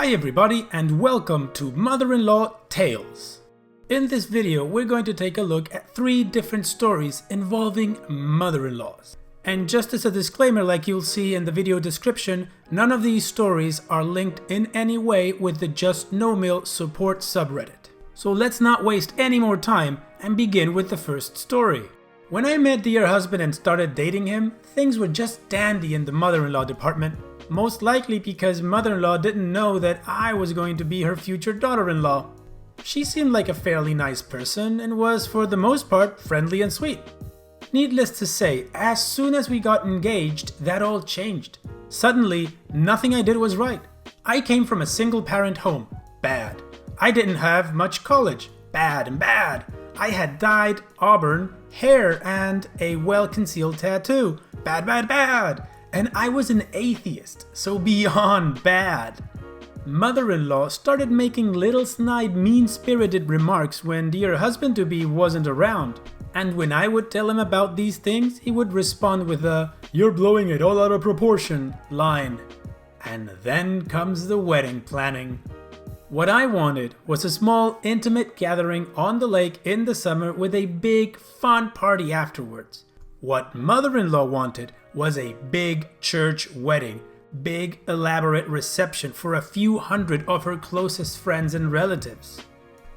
Hi everybody and welcome to Mother-in-Law Tales. In this video we're going to take a look at 3 different stories involving mother-in-laws. And just as a disclaimer, like you'll see in the video description, none of these stories are linked in any way with the Just No Mail support subreddit. So let's not waste any more time and begin with the first story. When I met dear husband and started dating him, things were just dandy in the mother-in-law department. Most likely because mother-in-law didn't know that I was going to be her future daughter-in-law. She seemed like a fairly nice person and was for the most part friendly and sweet. Needless to say, as soon as we got engaged, that all changed. Suddenly, nothing I did was right. I came from a single-parent home. Bad. I didn't have much college. Bad and bad. I had dyed auburn hair and a well-concealed tattoo. Bad, bad, bad. And I was an atheist, so beyond bad. Mother-in-law started making little snide, mean-spirited remarks when dear husband-to-be wasn't around. And when I would tell him about these things, he would respond with a "you're blowing it all out of proportion" line. And then comes the wedding planning. What I wanted was a small, intimate gathering on the lake in the summer with a big, fun party afterwards. What mother-in-law wanted was a big church wedding, big elaborate reception for a few hundred of her closest friends and relatives.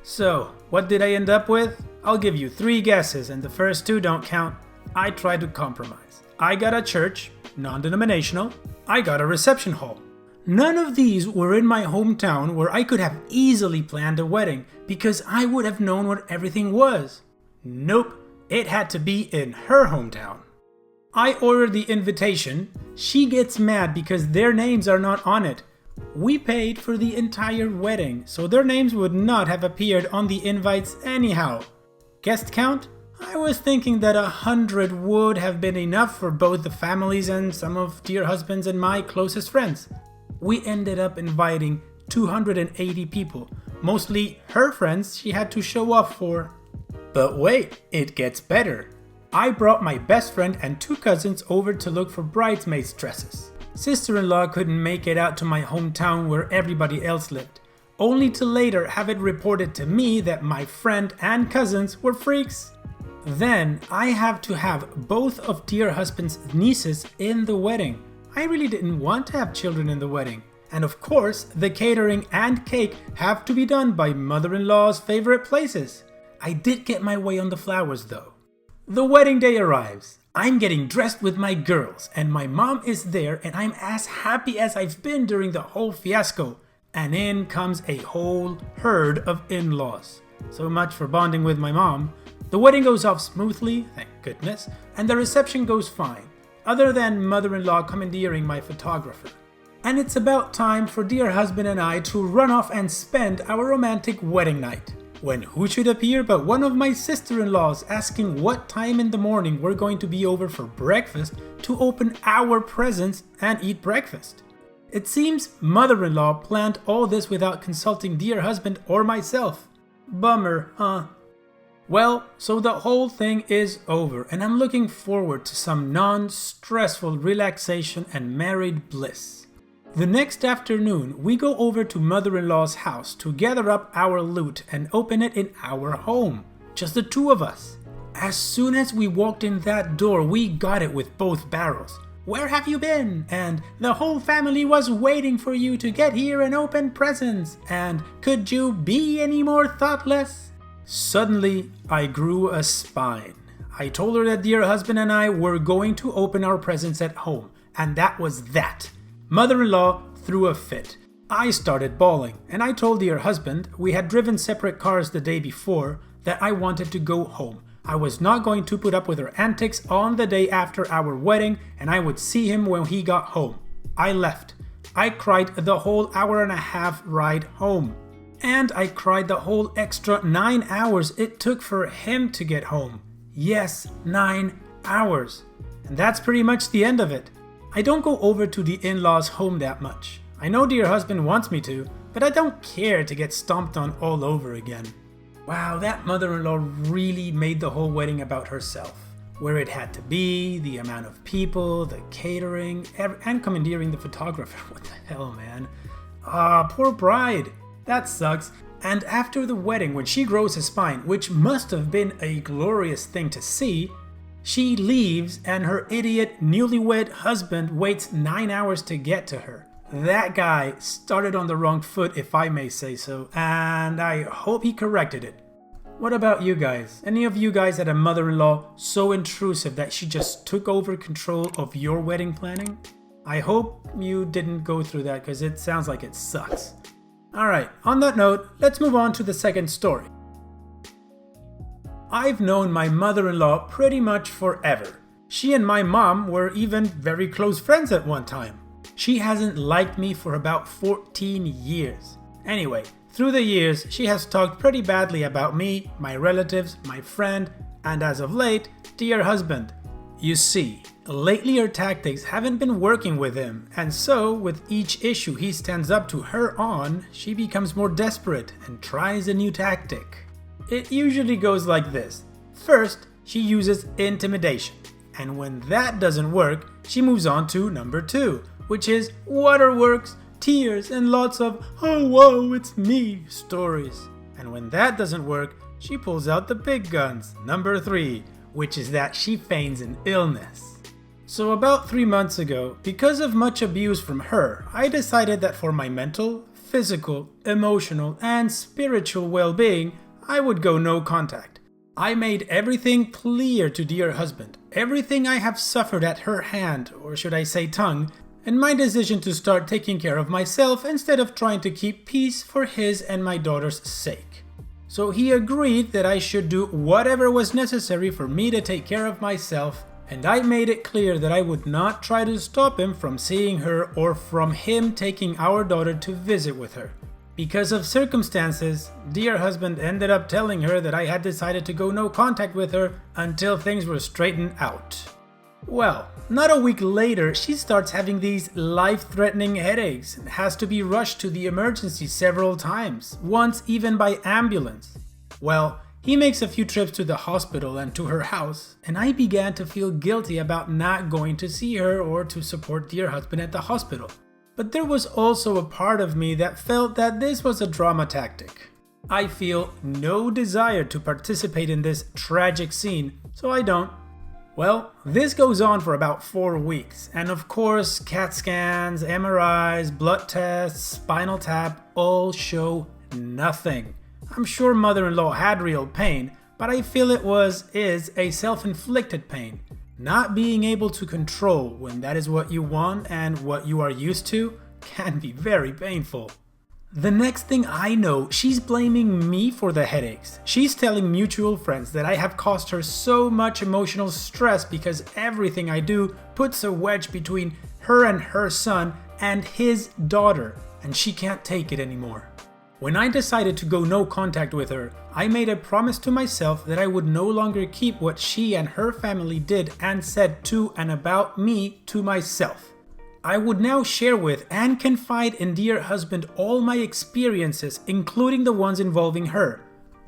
So, what did I end up with? I'll give you 3 guesses and the first 2 don't count. I tried to compromise. I got a church, non-denominational. I got a reception hall. None of these were in my hometown where I could have easily planned a wedding because I would have known what everything was. Nope. It had to be in her hometown. I ordered the invitation. She gets mad because their names are not on it. We paid for the entire wedding, so their names would not have appeared on the invites anyhow. Guest count? I was thinking that 100 would have been enough for both the families and some of dear husband's and my closest friends. We ended up inviting 280 people, mostly her friends she had to show off for. But wait, it gets better. I brought my best friend and 2 cousins over to look for bridesmaids' dresses. Sister-in-law couldn't make it out to my hometown where everybody else lived, only to later have it reported to me that my friend and cousins were freaks. Then I have to have both of dear husband's nieces in the wedding. I really didn't want to have children in the wedding. And of course, the catering and cake have to be done by mother-in-law's favorite places. I did get my way on the flowers though. The wedding day arrives. I'm getting dressed with my girls and my mom is there and I'm as happy as I've been during the whole fiasco. And in comes a whole herd of in-laws. So much for bonding with my mom. The wedding goes off smoothly, thank goodness, and the reception goes fine, other than mother-in-law commandeering my photographer. And it's about time for dear husband and I to run off and spend our romantic wedding night. When who should appear but one of my sister-in-laws asking what time in the morning we're going to be over for breakfast to open our presents and eat breakfast. It seems mother-in-law planned all this without consulting dear husband or myself. Bummer, huh? Well, so the whole thing is over and I'm looking forward to some non-stressful relaxation and married bliss. The next afternoon, we go over to mother-in-law's house to gather up our loot and open it in our home. Just the 2 of us. As soon as we walked in that door, we got it with both barrels. "Where have you been?" And "the whole family was waiting for you to get here and open presents." And "could you be any more thoughtless?" Suddenly, I grew a spine. I told her that dear husband and I were going to open our presents at home. And that was that. Mother-in-law threw a fit. I started bawling, and I told dear husband, we had driven separate cars the day before, that I wanted to go home. I was not going to put up with her antics on the day after our wedding, and I would see him when he got home. I left. I cried the whole hour-and-a-half ride home. And I cried the whole extra 9 hours it took for him to get home. Yes, 9 hours. And that's pretty much the end of it. I don't go over to the in-laws' home that much. I know dear husband wants me to, but I don't care to get stomped on all over again. Wow, that mother-in-law really made the whole wedding about herself. Where it had to be, the amount of people, the catering, and commandeering the photographer. What the hell, man? Ah, poor bride. That sucks. And after the wedding, when she grows a spine, which must have been a glorious thing to see, she leaves and her idiot newlywed husband waits 9 hours to get to her. That guy started on the wrong foot, if I may say so, and I hope he corrected it. What about you guys? Any of you guys had a mother-in-law so intrusive that she just took over control of your wedding planning? I hope you didn't go through that because it sounds like it sucks. Alright, on that note, let's move on to the second story. I've known my mother-in-law pretty much forever. She and my mom were even very close friends at one time. She hasn't liked me for about 14 years. Anyway, through the years, she has talked pretty badly about me, my relatives, my friend, and as of late, dear husband. You see, lately her tactics haven't been working with him, and so with each issue he stands up to her on, she becomes more desperate and tries a new tactic. It usually goes like this. First, she uses intimidation, and when that doesn't work, she moves on to number 2, which is waterworks, tears, and lots of "oh whoa, it's me" stories. And when that doesn't work, she pulls out the big guns, number 3, which is that she feigns an illness. So about 3 months ago, because of much abuse from her, I decided that for my mental, physical, emotional, and spiritual well-being, I would go no contact. I made everything clear to dear husband, everything I have suffered at her hand, or should I say tongue, and my decision to start taking care of myself instead of trying to keep peace for his and my daughter's sake. So he agreed that I should do whatever was necessary for me to take care of myself, and I made it clear that I would not try to stop him from seeing her or from him taking our daughter to visit with her. Because of circumstances, dear husband ended up telling her that I had decided to go no contact with her until things were straightened out. Well, not a week later, she starts having these life-threatening headaches and has to be rushed to the emergency several times, once even by ambulance. Well, he makes a few trips to the hospital and to her house, and I began to feel guilty about not going to see her or to support dear husband at the hospital. But there was also a part of me that felt that this was a drama tactic. I feel no desire to participate in this tragic scene, so I don't. Well, this goes on for about 4 weeks, and of course, CAT scans, MRIs, blood tests, spinal tap all show nothing. I'm sure mother-in-law had real pain, but I feel it is a self-inflicted pain. Not being able to control when that is what you want and what you are used to can be very painful. The next thing I know, she's blaming me for the headaches. She's telling mutual friends that I have caused her so much emotional stress because everything I do puts a wedge between her and her son and his daughter, and she can't take it anymore. When I decided to go no contact with her, I made a promise to myself that I would no longer keep what she and her family did and said to and about me to myself. I would now share with and confide in dear husband all my experiences, including the ones involving her.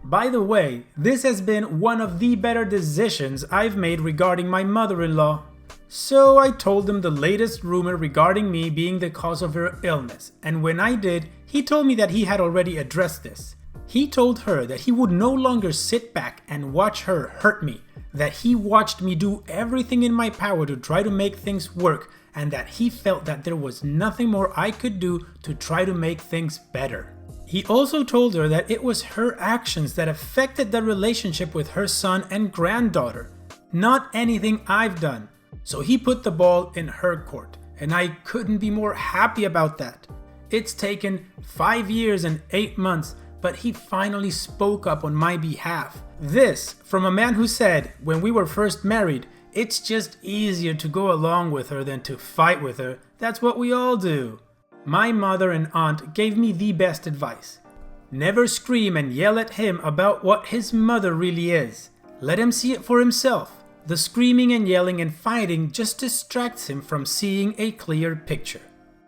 By the way, this has been one of the better decisions I've made regarding my mother-in-law. So I told him the latest rumor regarding me being the cause of her illness, and when I did, he told me that he had already addressed this. He told her that he would no longer sit back and watch her hurt me, that he watched me do everything in my power to try to make things work, and that he felt that there was nothing more I could do to try to make things better. He also told her that it was her actions that affected the relationship with her son and granddaughter, not anything I've done. So he put the ball in her court, and I couldn't be more happy about that. It's taken 5 years and 8 months, but he finally spoke up on my behalf. This from a man who said, when we were first married, it's just easier to go along with her than to fight with her. That's what we all do. My mother and aunt gave me the best advice. Never scream and yell at him about what his mother really is. Let him see it for himself. The screaming and yelling and fighting just distracts him from seeing a clear picture.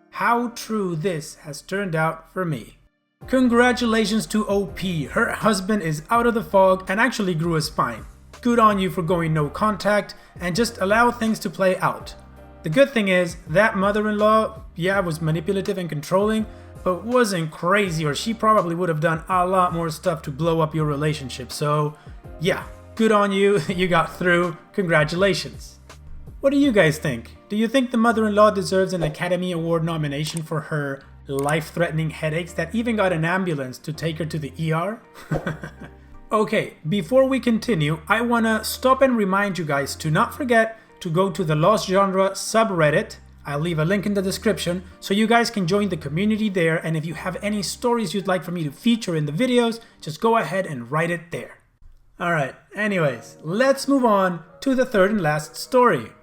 How true this has turned out for me. Congratulations to OP. Her husband is out of the fog and actually grew a spine. Good on you for going no contact and just allow things to play out. The good thing is that mother-in-law, was manipulative and controlling, but wasn't crazy, or she probably would have done a lot more stuff to blow up your relationship. So yeah, good on you, you got through, congratulations. What do you guys think? Do you think the mother-in-law deserves an Academy Award nomination for her life-threatening headaches that even got an ambulance to take her to the ER? Okay, before we continue, I wanna stop and remind you guys to not forget to go to the Lost Genre subreddit. I'll leave a link in the description so you guys can join the community there, and if you have any stories you'd like for me to feature in the videos, just go ahead and write it there. Alright, anyways, let's move on to the third and last story.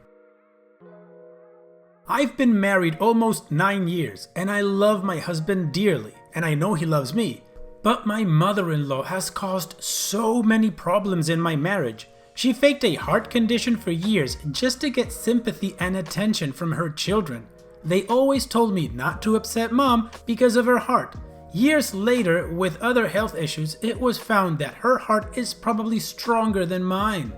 I've been married almost 9 years and I love my husband dearly, and I know he loves me. But my mother-in-law has caused so many problems in my marriage. She faked a heart condition for years just to get sympathy and attention from her children. They always told me not to upset mom because of her heart. Years later, with other health issues, it was found that her heart is probably stronger than mine.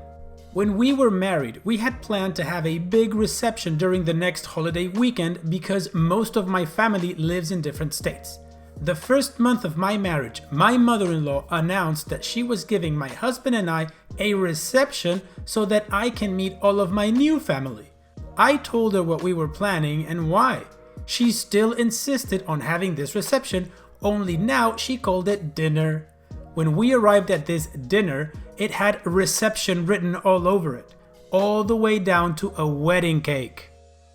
When we were married, we had planned to have a big reception during the next holiday weekend because most of my family lives in different states. The first month of my marriage, my mother-in-law announced that she was giving my husband and I a reception so that I can meet all of my new family. I told her what we were planning and why. She still insisted on having this reception, only now she called it dinner. When we arrived at this dinner, it had reception written all over it, all the way down to a wedding cake.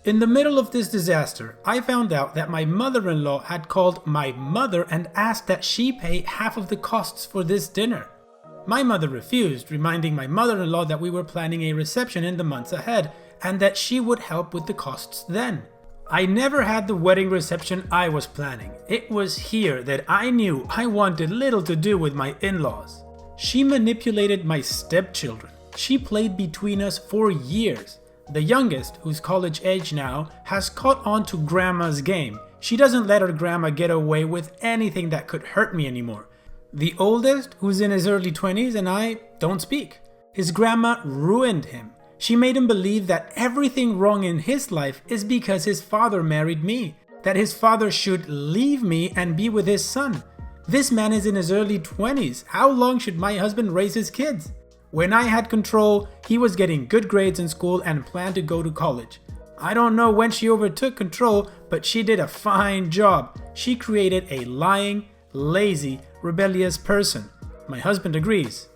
In the middle of this disaster, I found out that my mother-in-law had called my mother and asked that she pay half of the costs for this dinner. My mother refused, reminding my mother-in-law that we were planning a reception in the months ahead and that she would help with the costs then. I never had the wedding reception I was planning. It was here that I knew I wanted little to do with my in-laws. She manipulated my stepchildren. She played between us for years. The youngest, who's college age now, has caught on to grandma's game. She doesn't let her grandma get away with anything that could hurt me anymore. The oldest, who's in his early 20s, and I don't speak. His grandma ruined him. She made him believe that everything wrong in his life is because his father married me, that his father should leave me and be with his son. This man is in his early 20s. How long should my husband raise his kids? When I had control, he was getting good grades in school and planned to go to college. I don't know when she overtook control, but she did a fine job. She created a lying, lazy, rebellious person. My husband agrees.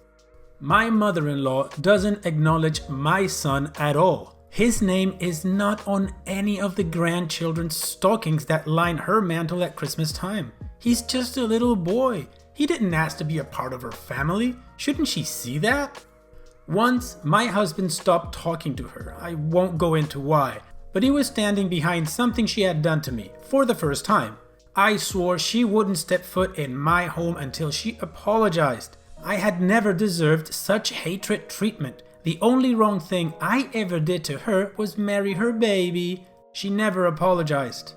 My mother-in-law doesn't acknowledge my son at all. His name is not on any of the grandchildren's stockings that line her mantle at Christmas time. He's just a little boy. He didn't ask to be a part of her family. Shouldn't she see that? Once, my husband stopped talking to her. I won't go into why, but he was standing behind something she had done to me for the first time. I swore she wouldn't step foot in my home until she apologized. I had never deserved such hatred treatment. The only wrong thing I ever did to her was marry her baby. She never apologized.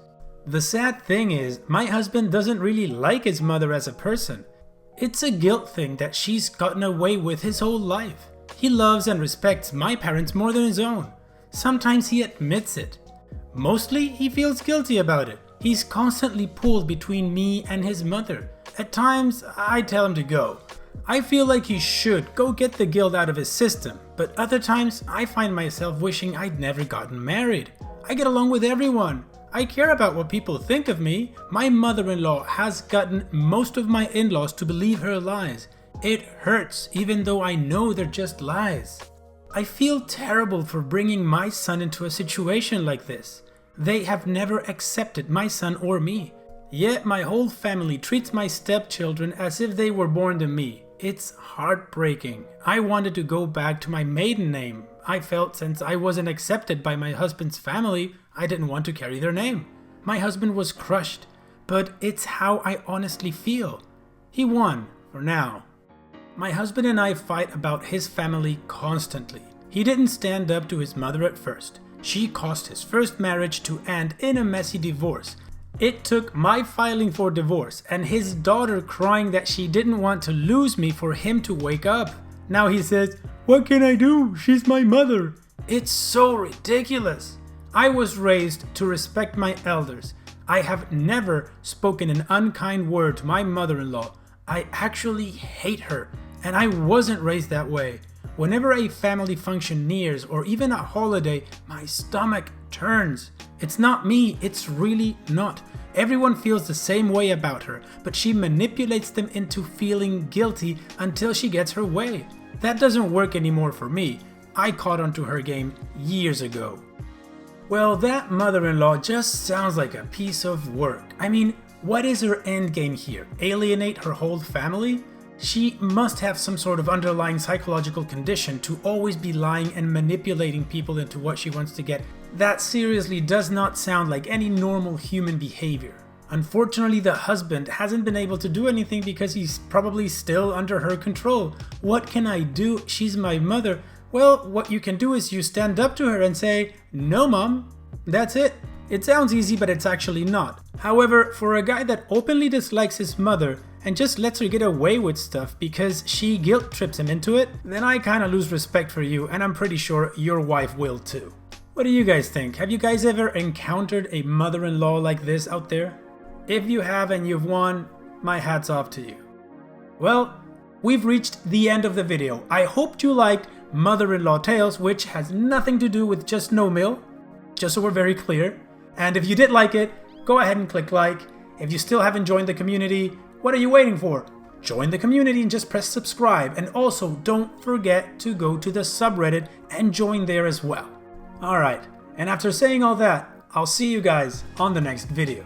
The sad thing is, my husband doesn't really like his mother as a person. It's a guilt thing that she's gotten away with his whole life. He loves and respects my parents more than his own. Sometimes he admits it. Mostly, he feels guilty about it. He's constantly pulled between me and his mother. At times, I tell him to go. I feel like he should go get the guilt out of his system, but other times I find myself wishing I'd never gotten married. I get along with everyone. I care about what people think of me. My mother-in-law has gotten most of my in-laws to believe her lies. It hurts, even though I know they're just lies. I feel terrible for bringing my son into a situation like this. They have never accepted my son or me. Yet my whole family treats my stepchildren as if they were born to me. It's heartbreaking. I wanted to go back to my maiden name. I felt since I wasn't accepted by my husband's family, I didn't want to carry their name. My husband was crushed, but it's how I honestly feel. He won, for now. My husband and I fight about his family constantly. He didn't stand up to his mother at first. She caused his first marriage to end in a messy divorce. It took my filing for divorce and his daughter crying that she didn't want to lose me for him to wake up. Now he says, "What can I do? She's my mother." It's so ridiculous. I was raised to respect my elders. I have never spoken an unkind word to my mother-in-law. I actually hate her, and I wasn't raised that way. Whenever a family function nears or even a holiday, my stomach turns. It's not me, it's really not. Everyone feels the same way about her, but she manipulates them into feeling guilty until she gets her way. That doesn't work anymore for me. I caught onto her game years ago. Well, that mother-in-law just sounds like a piece of work. I mean, what is her end game here? Alienate her whole family? She must have some sort of underlying psychological condition to always be lying and manipulating people into what she wants to get. That seriously does not sound like any normal human behavior. Unfortunately, the husband hasn't been able to do anything because he's probably still under her control. What can I do? She's my mother. Well, what you can do is you stand up to her and say, "No, Mom." That's it. It sounds easy, but it's actually not. However, for a guy that openly dislikes his mother and just lets her get away with stuff because she guilt trips him into it, then I kinda lose respect for you, and I'm pretty sure your wife will too. What do you guys think? Have you guys ever encountered a mother-in-law like this out there? If you have and you've won, my hat's off to you. Well, we've reached the end of the video. I hoped you liked Mother-in-Law Tales, which has nothing to do with just no mill, just so we're very clear. And if you did like it, go ahead and click like. If you still haven't joined the community, what are you waiting for? Join the community and just press subscribe. And also don't forget to go to the subreddit and join there as well. Alright, and after saying all that, I'll see you guys on the next video.